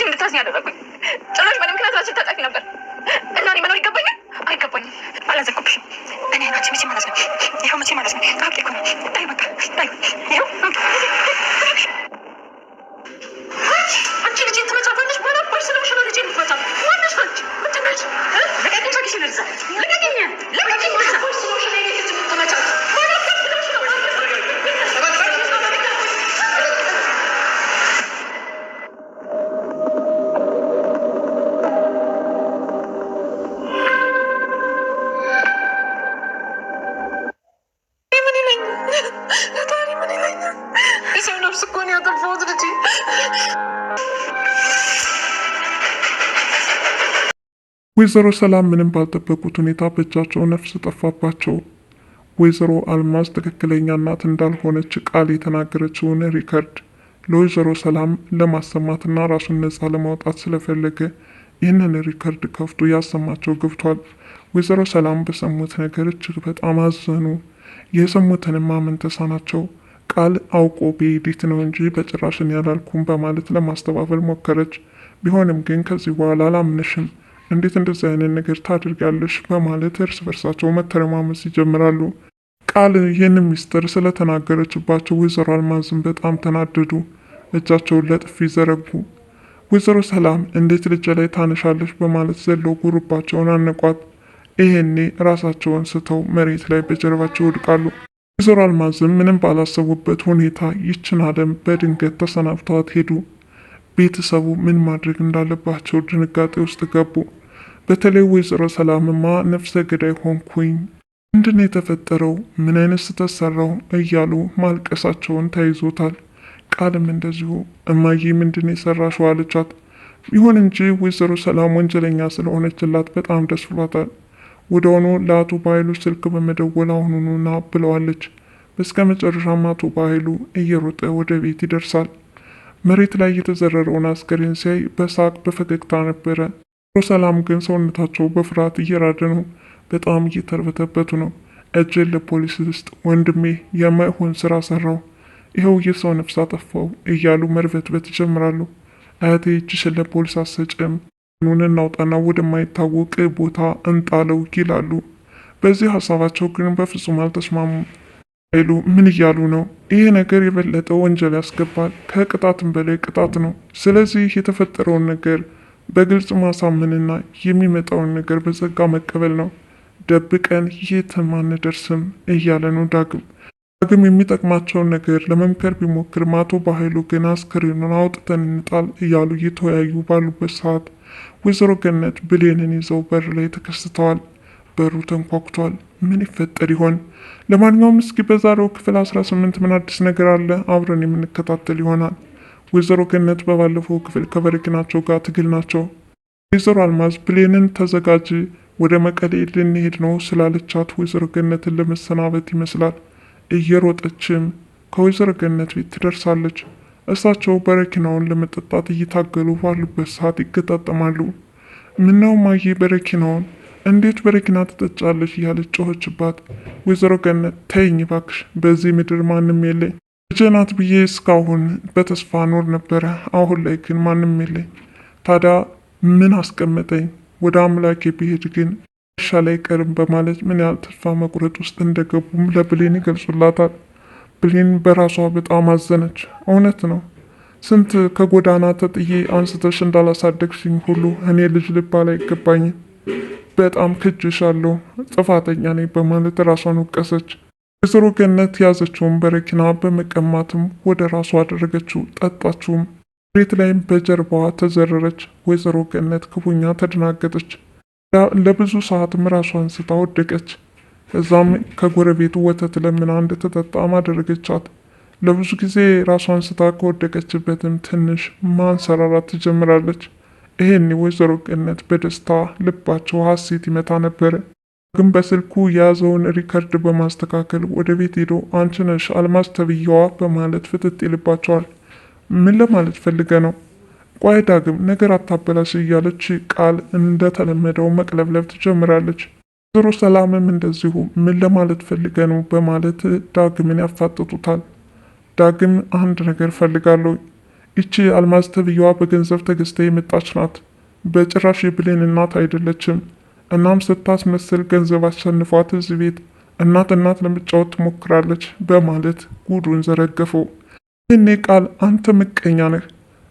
አንቺ እንድታዝኝ ያደረጉኝ ጭራሽ በእኔ ምክንያት ራስሽን ታጠፊ ነበር እና እኔ መኖር ይገባኛል? አይገባኝም። አላዘንኩብሽም። እኔ ናች መቼ ማለት ነው። ይኸው መቼ ማለት ነው። ታውቂ እኮ ነው። ታይ በቃ ታይ። ይኸው አንቺ ልጅ ትመጫታለሽ። ባላባሽ ስለሆንሽ ነው ልጅ የምትመጫት። ማነሽ አንቺ? ምንድን ነሽ? ልቀቂኝ። ሳኪሽ ልርዛ። ልቀቂኝ። ልቀቂኝ። ባላባሽ ስለሆንሽ ነው ልጅ የምትመጫት። ባላባሽ ስለሆንሽ ነው። ወይዘሮ ሰላም ምንም ባልጠበቁት ሁኔታ በእጃቸው ነፍስ ጠፋባቸው። ወይዘሮ አልማዝ ትክክለኛ እናት እንዳልሆነች ቃል የተናገረችውን ሪከርድ ለወይዘሮ ሰላም ለማሰማትና ራሱን ነፃ ለማውጣት ስለፈለገ ይህንን ሪከርድ ከፍቶ ያሰማቸው ገብቷል። ወይዘሮ ሰላም በሰሙት ነገር እጅግ በጣም አዘኑ። የሰሙትንም ማመን ተሳናቸው። ቃል አውቆ በኤዲት ነው እንጂ በጭራሽን ያላልኩም በማለት ለማስተባበል ሞከረች። ቢሆንም ግን ከዚህ በኋላ አላምንሽም፣ እንዴት እንደዚህ አይነት ነገር ታድርጋለሽ በማለት እርስ በርሳቸው መተረማመስ ይጀምራሉ። ቃል ይህን ሚስጥር ስለተናገረችባቸው ወይዘሮ አልማዝም በጣም ተናደዱ። እጃቸውን ለጥፊ ዘረጉ። ወይዘሮ ሰላም እንዴት ልጅ ላይ ታነሻለሽ በማለት ዘለው ጉርባቸውን አነቋት። ይሄኔ ራሳቸውን ስተው መሬት ላይ በጀርባቸው ይወድቃሉ። ወይዘሮ አልማዝም ምንም ባላሰቡበት ሁኔታ ይችን ዓለም በድንገት ተሰናብተዋት ሄዱ። ቤተሰቡ ምን ማድረግ እንዳለባቸው ድንጋጤ ውስጥ ገቡ። በተለይ ወይዘሮ ሰላምማ ነፍሰ ገዳይ ሆንኩኝ፣ ምንድነው የተፈጠረው? ምን አይነት ስህተት ሰራው? እያሉ ማልቀሳቸውን ተይዞታል። ቃልም እንደዚሁ እማዬ ምንድነው የሰራሽው አለቻት። ይሁን እንጂ ወይዘሮ ሰላም ወንጀለኛ ስለሆነችላት በጣም ደስ ብሏታል። ወደሆኑ ለአቶ ባይሉ ስልክ በመደወል አሁኑኑ ና ብለዋለች። በስከ መጨረሻም አቶ ባይሉ እየሮጠ ወደ ቤት ይደርሳል። መሬት ላይ የተዘረረውን አስከሬን ሲያይ በሳቅ በፈገግታ ነበረ። ወይዘሮ ሰላም ግን ሰውነታቸው በፍርሃት እየራደ ነው። በጣም እየተርበተበቱ ነው። እጅን ለፖሊስ ውስጥ ወንድሜ የማይሆን ስራ ሰራው፣ ይኸው የሰው ነፍስ አጠፋው እያሉ መርበትበት ይጀምራሉ። አያቴ እጅሽን ለፖሊስ አሰጭም፣ ኑን እናውጣና ወደማይታወቅ ቦታ እንጣለው ይላሉ። በዚህ ሀሳባቸው ግን በፍጹም አልተስማሙም። ኃይሉ ምን እያሉ ነው? ይሄ ነገር የበለጠ ወንጀል ያስገባል፣ ከቅጣትም በላይ ቅጣት ነው። ስለዚህ የተፈጠረውን ነገር በግልጽ ማሳመንና የሚመጣውን ነገር በጸጋ መቀበል ነው። ደብቀን የትም አንደርስም እያለ ነው ዳግም የሚጠቅማቸውን ነገር ለመምከር ቢሞክርም አቶ በኃይሉ ግን አስከሬኑን አውጥተን እንጣል እያሉ እየተወያዩ ባሉበት ሰዓት ወይዘሮ ገነት ብሌንን ይዘው በር ላይ ተከስተዋል። በሩ ተንኳኩቷል። ምን ይፈጠር ይሆን? ለማንኛውም እስኪ በዛሬው ክፍል 18 ምን አዲስ ነገር አለ አብረን የምንከታተል ይሆናል። ወይዘሮ ገነት በባለፈው ክፍል ከበረኪናቸው ጋር ትግል ናቸው። ወይዘሮ አልማዝ ብሌንን ተዘጋጅ፣ ወደ መቀሌ ልንሄድ ነው ስላለቻት ወይዘሮ ገነትን ለመሰናበት ይመስላል እየሮጠችም ከወይዘሮ ገነት ቤት ትደርሳለች። እሳቸው በረኪናውን ለመጠጣት እየታገሉ ባሉበት ሰዓት ይገጣጠማሉ። ምነው ማዬ በረኪናውን እንዴት በረኪና ትጠጫለች? እያለች ጮኸችባት። ወይዘሮ ገነት ተይኝ ባክሽ፣ በዚህ ምድር ማንም የለኝ፣ ልጄ ናት ብዬ እስካሁን በተስፋ ኖር ነበረ። አሁን ላይ ግን ማንም የለኝ። ታዲያ ምን አስቀመጠኝ? ወደ አምላኬ ብሄድ ግን ሻ ላይ ቀርም በማለት ምን ያህል ተስፋ መቁረጥ ውስጥ እንደገቡም ለብሌን ይገልጹላታል። ብሌን በራሷ በጣም አዘነች። እውነት ነው፣ ስንት ከጎዳና ተጥዬ አንስተሽ እንዳላሳደግሽኝ ሁሉ እኔ ልጅ ልባል አይገባኝም። በጣም ክጅሻለሁ፣ ጥፋተኛ ነኝ በማለት ራሷን ወቀሰች። ወይዘሮ ገነት ያዘችውን በረኪና በመቀማትም ወደ ራሷ አደረገችው። ጠጣችውም። መሬት ላይም በጀርባዋ ተዘረረች። ወይዘሮ ገነት ክፉኛ ተደናገጠች። ለብዙ ሰዓትም ራሷን ስታ ወደቀች። እዛም ከጎረቤቱ ወተት ለምና እንድትጠጣ አደረገቻት። ለብዙ ጊዜ ራሷን ስታ ከወደቀችበትም ትንሽ ማንሰራራት ትጀምራለች። ይሄኔ ወይዘሮ ገነት በደስታ ልባቸው ሀሴት ይመታ ነበረ። ግን በስልኩ የያዘውን ሪከርድ በማስተካከል ወደ ቤት ሄዶ አንቺ ነሽ አልማዝ ተብዬዋ በማለት ፍጥጥ ይልባቸዋል። ምን ለማለት ፈልገ ነው? ቆይ ዳግም ነገር አታበላሽ እያለች ቃል እንደተለመደው መቅለብለብ ትጀምራለች። ወይዘሮ ሰላምም እንደዚሁ ምን ለማለት ፈልገ ነው በማለት ዳግምን ያፋጥጡታል። ዳግም አንድ ነገር ፈልጋለሁ፣ ይቺ አልማዝ ተብዬዋ በገንዘብ ተገዝታ የመጣች ናት። በጭራሽ የብሌን እናት አይደለችም። እናም ስታስመስል ገንዘብ አሸንፏት እዚህ ቤት እናት ለመጫወት ትሞክራለች በማለት ጉዱን ዘረገፈው። ይህኔ ቃል አንተ ምቀኛ ነህ፣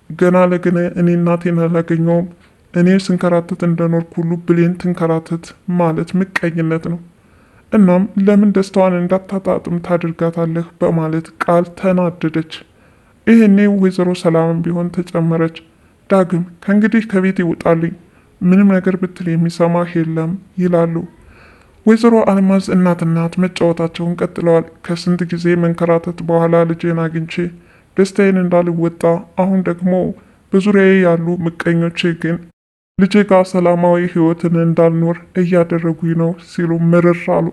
ገና ለገና እኔ እናቴን አላገኘውም፣ እኔ ስንከራተት እንደኖርኩ ሁሉ ብሌን ትንከራተት ማለት ምቀኝነት ነው። እናም ለምን ደስታዋን እንዳታጣጥም ታድርጋታለህ በማለት ቃል ተናደደች። ይህኔ ወይዘሮ ሰላምም ቢሆን ተጨመረች። ዳግም ከእንግዲህ ከቤት ይውጣልኝ፣ ምንም ነገር ብትል የሚሰማህ የለም ይላሉ። ወይዘሮ አልማዝ እናት መጫወታቸውን ቀጥለዋል። ከስንት ጊዜ መንከራተት በኋላ ልጄን አግኝቼ ደስታዬን እንዳልወጣ፣ አሁን ደግሞ በዙሪያዬ ያሉ ምቀኞቼ ግን ልጄ ጋር ሰላማዊ ሕይወትን እንዳልኖር እያደረጉኝ ነው ሲሉ ምርር አሉ።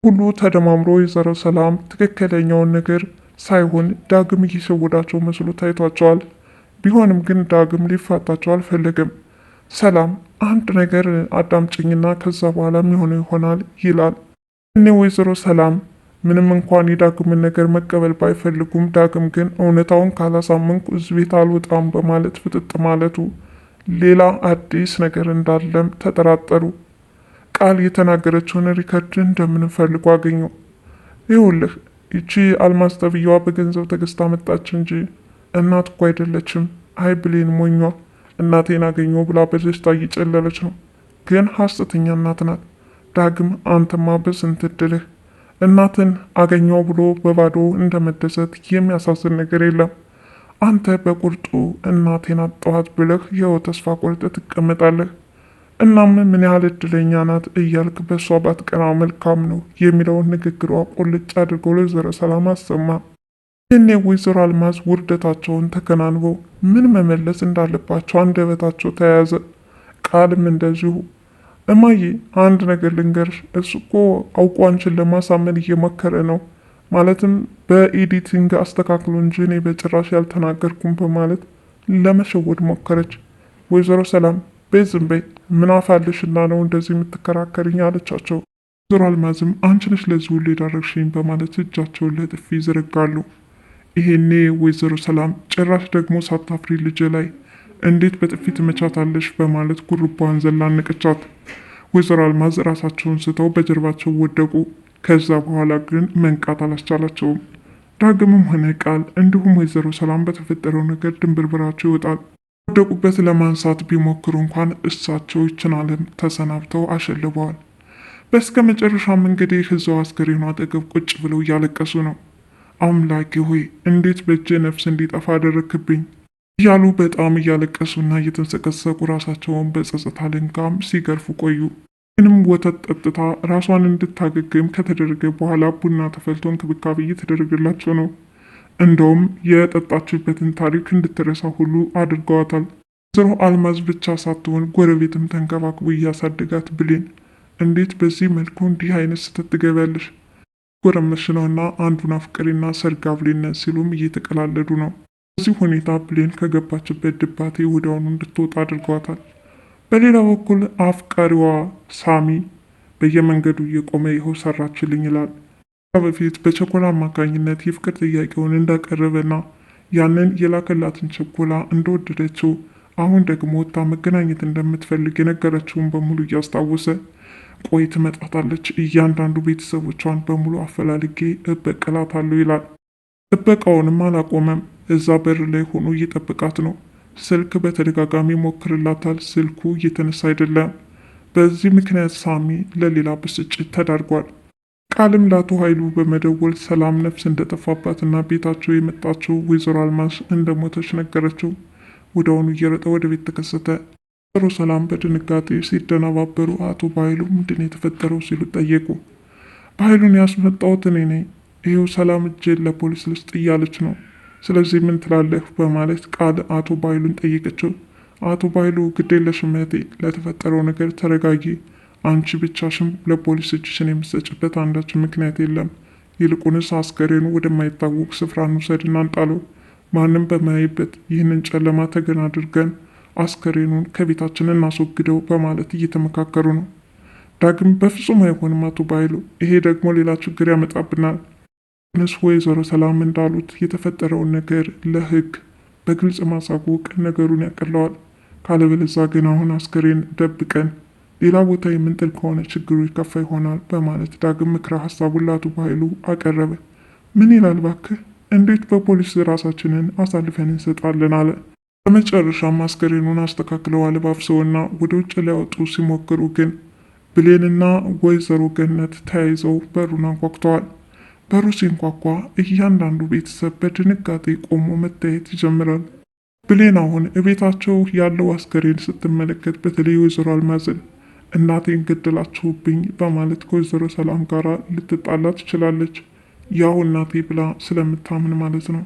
ሁሉ ተደማምሮ ወይዘሮ ሰላም ትክክለኛውን ነገር ሳይሆን ዳግም እየሸወዳቸው መስሎ ታይቷቸዋል። ቢሆንም ግን ዳግም ሊፋታቸው አልፈለገም። ሰላም አንድ ነገር አዳምጭኝና ከዛ በኋላ የሚሆነው ይሆናል ይላል። እኔ ወይዘሮ ሰላም ምንም እንኳን የዳግምን ነገር መቀበል ባይፈልጉም ዳግም ግን እውነታውን ካላሳመንኩ እዚህ ቤት አልወጣም በማለት ፍጥጥ ማለቱ ሌላ አዲስ ነገር እንዳለም ተጠራጠሩ። ቃል የተናገረችውን ሪከርድ እንደምንም ፈልጎ አገኘው። ይኸውልህ ይቺ አልማዝ ተብዬዋ በገንዘብ ተገዝታ መጣች እንጂ እናት እኮ አይደለችም። አይ ብሌን ሞኟ እናቴን አገኘው ብላ በደስታ እየጨለለች ነው። ግን ሐሰተኛ እናት ናት። ዳግም አንተማ በስንት እድልህ እናትን አገኘው ብሎ በባዶ እንደመደሰት የሚያሳዝን ነገር የለም። አንተ በቁርጡ እናቴን አጣኋት ብለህ ይኸው ተስፋ ቆርጠ ትቀመጣለህ። እናም ምን ያህል እድለኛ ናት እያልክ በእሷ ባትቀና መልካም ነው የሚለውን ንግግሯ ቁልጭ አድርገው ለወይዘሮ ሰላም አሰማ። ይህኔ ወይዘሮ አልማዝ ውርደታቸውን ተከናንበው ምን መመለስ እንዳለባቸው አንደበታቸው ተያያዘ። ቃልም እንደዚሁ እማዬ አንድ ነገር ልንገርሽ፣ እሱ እኮ አውቆ አንቺን ለማሳመን እየሞከረ ነው፣ ማለትም በኤዲቲንግ አስተካክሎ እንጂ እኔ በጭራሽ ያልተናገርኩም በማለት ለመሸወድ ሞከረች። ወይዘሮ ሰላም በይ ዝም በይ፣ ምን አፋልሽና ነው እንደዚህ የምትከራከርኝ አለቻቸው። ወይዘሮ አልማዝም አንቺ ነሽ ለዚህ ሁሉ የዳረግሽኝ በማለት እጃቸውን ለጥፊ ይዘረጋሉ። ይሄኔ ወይዘሮ ሰላም ጭራሽ ደግሞ ሳታፍሪ ልጅ ላይ እንዴት በጥፊ ትመቻታለሽ በማለት ጉርቧን ዘላነቀቻት። ወይዘሮ አልማዝ ራሳቸውን ስተው በጀርባቸው ወደቁ። ከዛ በኋላ ግን መንቃት አላስቻላቸውም። ዳግምም ሆነ ቃል እንዲሁም ወይዘሮ ሰላም በተፈጠረው ነገር ድንብርብራቸው ይወጣል። ወደቁበት ለማንሳት ቢሞክሩ እንኳን እሳቸው ይችን ዓለም ተሰናብተው አሸልበዋል። በስከ መጨረሻም እንግዲህ እዛው አስከሬኗ አጠገብ ቁጭ ብለው እያለቀሱ ነው። አምላኬ ሆይ እንዴት በእጄ ነፍስ እንዲጠፋ አደረክብኝ እያሉ በጣም እያለቀሱና እየተንሰቀሰቁ ራሳቸውን በጸጸት አለንጋም ሲገርፉ ቆዩ። ምንም ወተት ጠጥታ ራሷን እንድታገግም ከተደረገ በኋላ ቡና ተፈልቶ እንክብካቤ እየተደረገላቸው ነው። እንደውም የጠጣችበትን ታሪክ እንድትረሳ ሁሉ አድርገዋታል። ወይዘሮ አልማዝ ብቻ ሳትሆን ጎረቤትም ተንከባክቦ እያሳደጋት ብሌን እንዴት በዚህ መልኩ እንዲህ አይነት ስህተት ትገቢያለሽ? ጎረመሽ ነውና አንዱን አፍቅሪና ሰርግ አብሊነት ሲሉም እየተቀላለዱ ነው። በዚህ ሁኔታ ብሌን ከገባችበት ድባቴ ወዲያውኑ እንድትወጣ አድርጓታል። በሌላ በኩል አፍቃሪዋ ሳሚ በየመንገዱ እየቆመ ይኸው ሰራችልኝ ይላል። በፊት በቸኮላ አማካኝነት የፍቅር ጥያቄውን እንዳቀረበና ያንን የላከላትን ቸኮላ እንደወደደችው አሁን ደግሞ ወጥታ መገናኘት እንደምትፈልግ የነገረችውን በሙሉ እያስታወሰ ቆይ ትመጣታለች፣ እያንዳንዱ ቤተሰቦቿን በሙሉ አፈላልጌ እበቀላታለሁ ይላል። ጥበቃውንም አላቆመም። እዛ በር ላይ ሆኖ እየጠበቃት ነው። ስልክ በተደጋጋሚ ሞክርላታል። ስልኩ እየተነሳ አይደለም። በዚህ ምክንያት ሳሚ ለሌላ ብስጭት ተዳርጓል። ቃልም ለአቶ ኃይሉ በመደወል ሰላም ነፍስ እንደጠፋባትና ቤታቸው የመጣችው ወይዘሮ አልማዝ እንደሞተች ነገረችው። ወዲያውኑ እየረጠ ወደ ቤት ተከሰተ። ወይዘሮ ሰላም በድንጋጤ ሲደነባበሩ አቶ በኃይሉ ምንድን የተፈጠረው ሲሉ ጠየቁ። በኃይሉን ያስመጣሁት እኔ ነኝ፣ ይኸው ሰላም እጄን ለፖሊስ ልስጥ እያለች ነው፣ ስለዚህ ምን ትላለህ በማለት ቃል አቶ በኃይሉን ጠየቀችው። አቶ በኃይሉ ግዴለሽም እህቴ፣ ለተፈጠረው ነገር ተረጋጊ፣ አንቺ ብቻሽም ለፖሊስ እጅሽን የምትሰጭበት አንዳች ምክንያት የለም። ይልቁንስ አስከሬኑ ወደማይታወቅ ስፍራ እንውሰድና እንጣለው። ማንም በማያይበት ይህንን ጨለማ ተገን አድርገን አስከሬኑን ከቤታችን እናስወግደው በማለት እየተመካከሩ ነው። ዳግም በፍጹም አይሆንም አቶ በኃይሉ፣ ይሄ ደግሞ ሌላ ችግር ያመጣብናል። ንስ ወይዘሮ ሰላም እንዳሉት የተፈጠረውን ነገር ለሕግ በግልጽ ማሳወቅ ነገሩን ያቀለዋል። ካለበለዚያ ግን አሁን አስከሬን ደብቀን ሌላ ቦታ የምንጥል ከሆነ ችግሩ ይከፋ ይሆናል በማለት ዳግም ምክረ ሀሳቡን ለአቶ በኃይሉ አቀረበ። ምን ይላል ባክህ? እንዴት በፖሊስ ራሳችንን አሳልፈን እንሰጣለን? አለ። በመጨረሻም አስከሬኑን አስተካክለው አለባብሰውና ወደ ውጭ ሊያወጡ ሲሞክሩ ግን ብሌንና ወይዘሮ ገነት ተያይዘው በሩን አንኳኩተዋል። በሩ ሲንኳኳ እያንዳንዱ ቤተሰብ በድንጋጤ ቆሞ መታየት ይጀምራል። ብሌን አሁን እቤታቸው ያለው አስከሬን ስትመለከት በተለይ ወይዘሮ አልማዝን እናቴን ገደላችሁብኝ በማለት ከወይዘሮ ሰላም ጋር ልትጣላ ትችላለች። ያው እናቴ ብላ ስለምታምን ማለት ነው።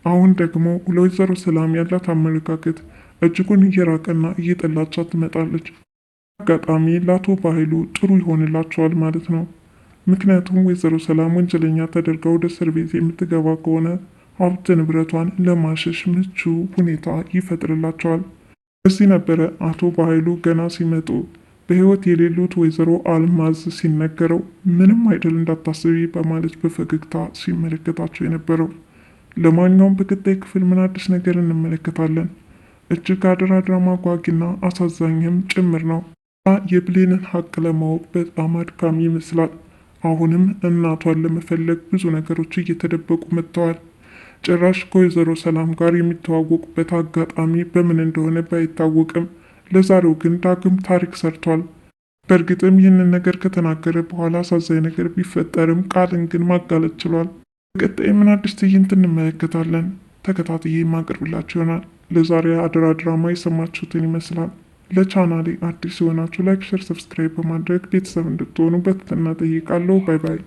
አሁን ደግሞ ለወይዘሮ ሰላም ያላት አመለካከት እጅጉን እየራቀና እየጠላቻት ትመጣለች። አጋጣሚ ለአቶ በኃይሉ ጥሩ ይሆንላቸዋል ማለት ነው። ምክንያቱም ወይዘሮ ሰላም ወንጀለኛ ተደርጋ ወደ እስር ቤት የምትገባ ከሆነ ሀብት ንብረቷን ለማሸሽ ምቹ ሁኔታ ይፈጥርላቸዋል። በዚህ ነበረ አቶ በኃይሉ ገና ሲመጡ በህይወት የሌሉት ወይዘሮ አልማዝ ሲነገረው ምንም አይደል እንዳታስቢ በማለት በፈገግታ ሲመለከታቸው የነበረው። ለማንኛውም በቀጣይ ክፍል ምን አዲስ ነገር እንመለከታለን? እጅግ አደራ ድራማ ጓጊና አሳዛኝም ጭምር ነው። የብሌንን ሀቅ ለማወቅ በጣም አድካሚ ይመስላል። አሁንም እናቷን ለመፈለግ ብዙ ነገሮች እየተደበቁ መጥተዋል። ጭራሽ ከወይዘሮ ሰላም ጋር የሚተዋወቁበት አጋጣሚ በምን እንደሆነ ባይታወቅም ለዛሬው ግን ዳግም ታሪክ ሰርቷል። በእርግጥም ይህንን ነገር ከተናገረ በኋላ አሳዛኝ ነገር ቢፈጠርም ቃልን ግን ማጋለጥ ችሏል። በቀጣይ ምን አዲስ ትዕይንት እንመለከታለን? ተከታትዬ የማቀርብላችሁ ይሆናል። ለዛሬ አደራ ድራማ የሰማችሁትን ይመስላል። ለቻናሌ አዲስ የሆናችሁ ላይክ፣ ሸር፣ ሰብስክራይብ በማድረግ ቤተሰብ እንድትሆኑ በትህትና ጠይቃለሁ። ባይ ባይ።